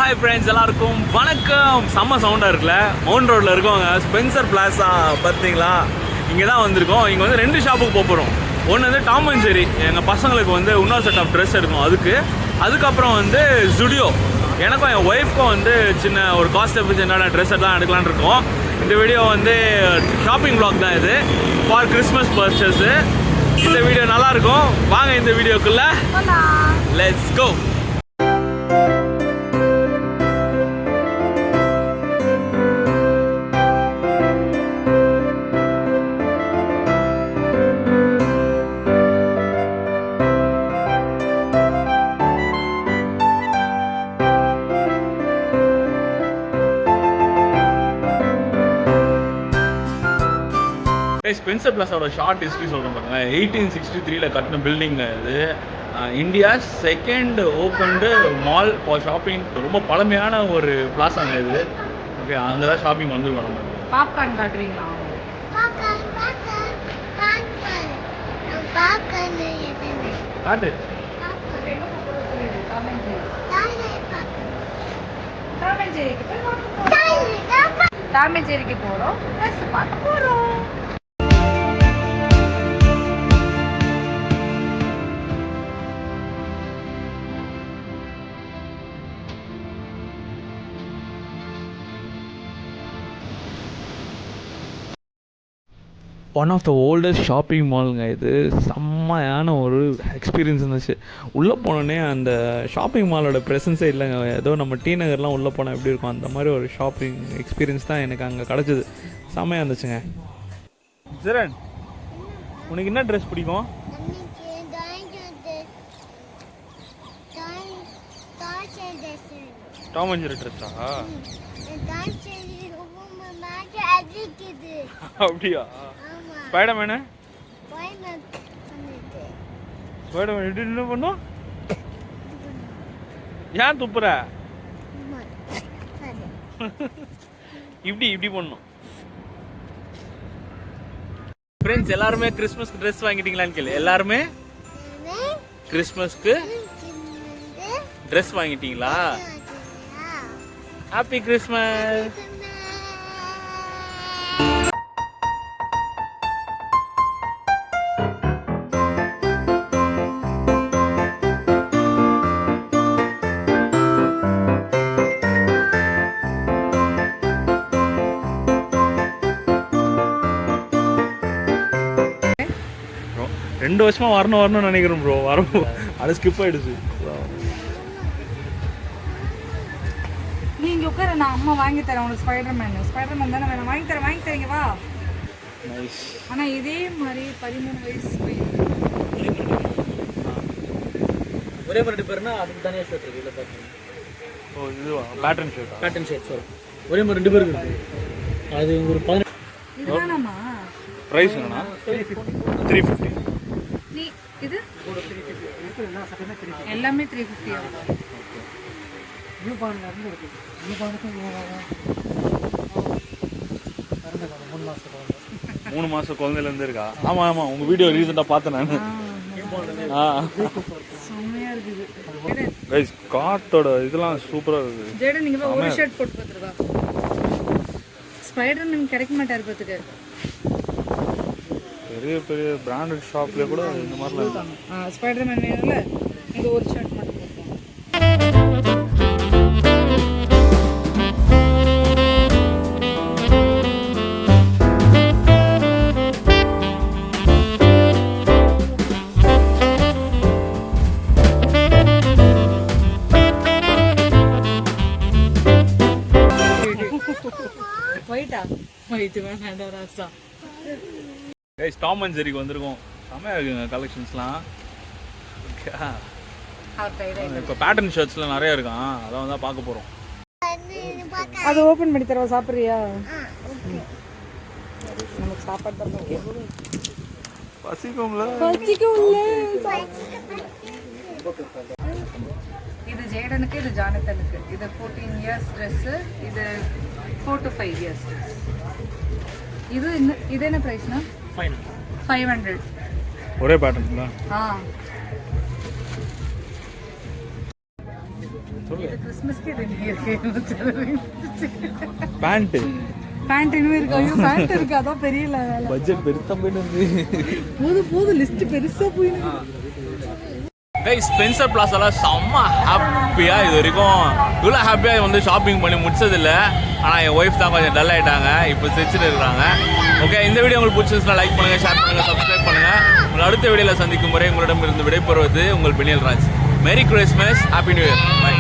Hi friends, எல்லாருக்கும் வணக்கம். செம்ம சவுண்டாக இருக்குல்ல, மவுண்ட் ரோட்டில் இருக்கோங்க. ஸ்பென்சர் பிளாஸா பார்த்தீங்களா, இங்கே தான் வந்திருக்கோம். இங்கே வந்து 2 ஷாப்புக்கு போகிறோம். ஒன்று வந்து டாம் அண்ட் ஜெர்ரி, எங்கள் பசங்களுக்கு வந்து இன்னொரு செட் ஆஃப் ட்ரெஸ் எடுக்கணும் அதுக்கப்புறம் வந்து ஜுடியோ, எனக்கும் என் ஒய்ஃப்க்கும் வந்து சின்ன ஒரு காஸ்ட் எஃபிஷியன்டான ட்ரெஸ் எல்லாம் எடுக்கலான்னு இருக்கோம். இந்த வீடியோ வந்து ஷாப்பிங் வ்ளாக் தான் இது, ஃபார் கிறிஸ்மஸ் பர்ச்சேஸு. இந்த வீடியோ நல்லாயிருக்கும், வாங்க இந்த வீடியோக்குள்ளே லெட்ஸ் கோ. ஸ்பென்சர் பிளாஸோட ஷார்ட் ஹிஸ்ட்ரி சொல்கிறேன் பாருங்க. 1863 கட்டின பில்டிங் இது. India second opened mall for shopping. ரொம்ப பழமையான ஒரு பிளாஸாங்க இது. ஓகே, அங்கே தான் ஷாப்பிங் வந்துருக்கோம். நம்ம பாப்கார்ன் காட்டுறீங்களா? காட்டு. டாம் அண்ட் ஜெர்ரிக்கு போகிறோம், ட்ரெஸ் பார்க்க போகிறோம். One of the oldest shopping மாலுங்க இது. செம்மையான ஒரு எக்ஸ்பீரியன்ஸ் இருந்துச்சு. உள்ளே போனோடனே அந்த ஷாப்பிங் மாலோட ப்ரெசன்ஸே இல்லைங்க. ஏதோ நம்ம டி நகர்லாம் உள்ளே போனால் எப்படி இருக்கும் அந்த மாதிரி ஒரு ஷாப்பிங் எக்ஸ்பீரியன்ஸ் தான் எனக்கு அங்கே கிடச்சிது. செம்மையாக இருந்துச்சுங்க. ஜெரன், உனக்கு என்ன ட்ரெஸ் பிடிக்கும்? டாம் அண்ட் ஜெர்ரி ட்ரெஸ்ஸா? அப்படியா? ஸ்பைடர்மேனு என்ன பண்ணும்? ஏன் துப்புற? இப்படி பண்ணும். ஃப்ரெண்ட்ஸ், எல்லாருமே கிறிஸ்மஸ்க்கு ட்ரெஸ் வாங்கிட்டீங்களான்னு கேளு. எல்லாருமே கிறிஸ்மஸ்க்கு ட்ரெஸ் வாங்கிட்டீங்களா? Happy Christmas. ரெண்டு வருஷமா வரணும்னு நினைக்கிறேன் ப்ரோ. வரும், அது ஸ்கிப் ஆயிடுச்சு. நீங்க உட்கார, நான் அம்மா வாங்கி தரேன் உனக்கு. ஸ்பைடர்மேன் தானே வேணும்? வாங்கி தரேங்க வா. ஆனா இதே மாதிரி 13 வயசு ஒரே மாதிரி பேர்னா அதுக்கு தனியாக ஷர்ட் இருக்கு. இல்லை பார்த்தீங்கன்னா ஓ, இதுவா பேட்டர்ன் ஷர்ட் சார். ஒரே மாதிரி 2 பேருக்கு இருக்கு. அது ஒரு 18. இதுதானம்மா பிரைஸ் என்னன்னா 350. நீ இது எல்லாமே 350 ஆ? நியூ பார்ன்ல இருந்து இருக்கு. நியூ பார்னுக்கு 3 மாசம் குழந்தையிலேருந்து இருக்கா? ஆமாம், உங்கள் வீடியோ ரீசெண்டாக பார்த்தேன் நான். செம்மையா இருக்குது கைஸ், காத்தோட இதெல்லாம் சூப்பராக இருக்குது. ஜேடன், நீங்க ஒரு ஷர்ட் போட்டு பார்த்துருக்கா? ஸ்பைடர்மேன் கிடைக்க மாட்டார் பார்த்துக்க. பெரிய பிராண்டட் ஷாப்ல கூட இந்த மாதிரிலாம் ஸ்பைடர்மேன் வேணும்ல, இங்க ஒரு ஷர்ட் மட்டும் போட்டுருவோம். ஒயிட் வேண்டாம் ராசா. கைஸ், டாம் அண்ட் ஜெர்ரிக்கு வந்திருக்கோம். செம்மையாக இருக்குங்க கலெக்ஷன்ஸ்லாம். ஓகே, இப்போ பேட்டர்ன் ஷர்ட்ஸ்லாம் நிறைய இருக்கான், அதான் தான் பார்க்க போகிறோம். அது ஓப்பன் பண்ணி தரவா? சாப்பிட்றியா? நமக்கு சாப்பாடு தரணும். பசிக்கும்ல. இது ஜேடனுக்கு, இது ஜானத்தனுக்கு. இது 14 இயர்ஸ் ட்ரெஸ்ஸு, இது 4 to 5 இயர்ஸ் ட்ரெஸ். இது என்ன ப்ரைஸ்னா? 500. ஒரே பேட்டர்ன். இது கிறிஸ்மஸ்க்கு ரெடி இருக்கு. பேண்ட்டு பேண்ட் இன்னும் இருக்கு. ஐயோ பேண்ட் இருக்கு, அதான் பெரிய வேலை. பட்ஜெட் பெருசா போயிட்டு போது லிஸ்ட் பெருசா போயிருக்கு. ஸ்பென்சர் பிளாஸால செம்ம ஹாப்பியாக இது வரைக்கும் இவ்வளோ ஹாப்பியாக வந்து ஷாப்பிங் பண்ணி முடிச்சதில்லை. ஆனால் என் ஒய்ஃப் தான் கொஞ்சம் டல் ஆகிட்டாங்க, இப்போ சிரிச்சுட்டு இருக்கிறாங்க. ஓகே, இந்த வீடியோ உங்களுக்கு பிடிச்சிருந்துச்சுன்னா லைக் பண்ணுங்கள், ஷேர் பண்ணுங்கள், சப்ஸ்கிரைப் பண்ணுங்கள். உங்களை அடுத்த வீடியோவில் சந்திக்கும் முறை உங்களிடம் இருந்து விடைபெறுவது உங்கள் Beniel Raj. Merry Christmas, happy new year, by.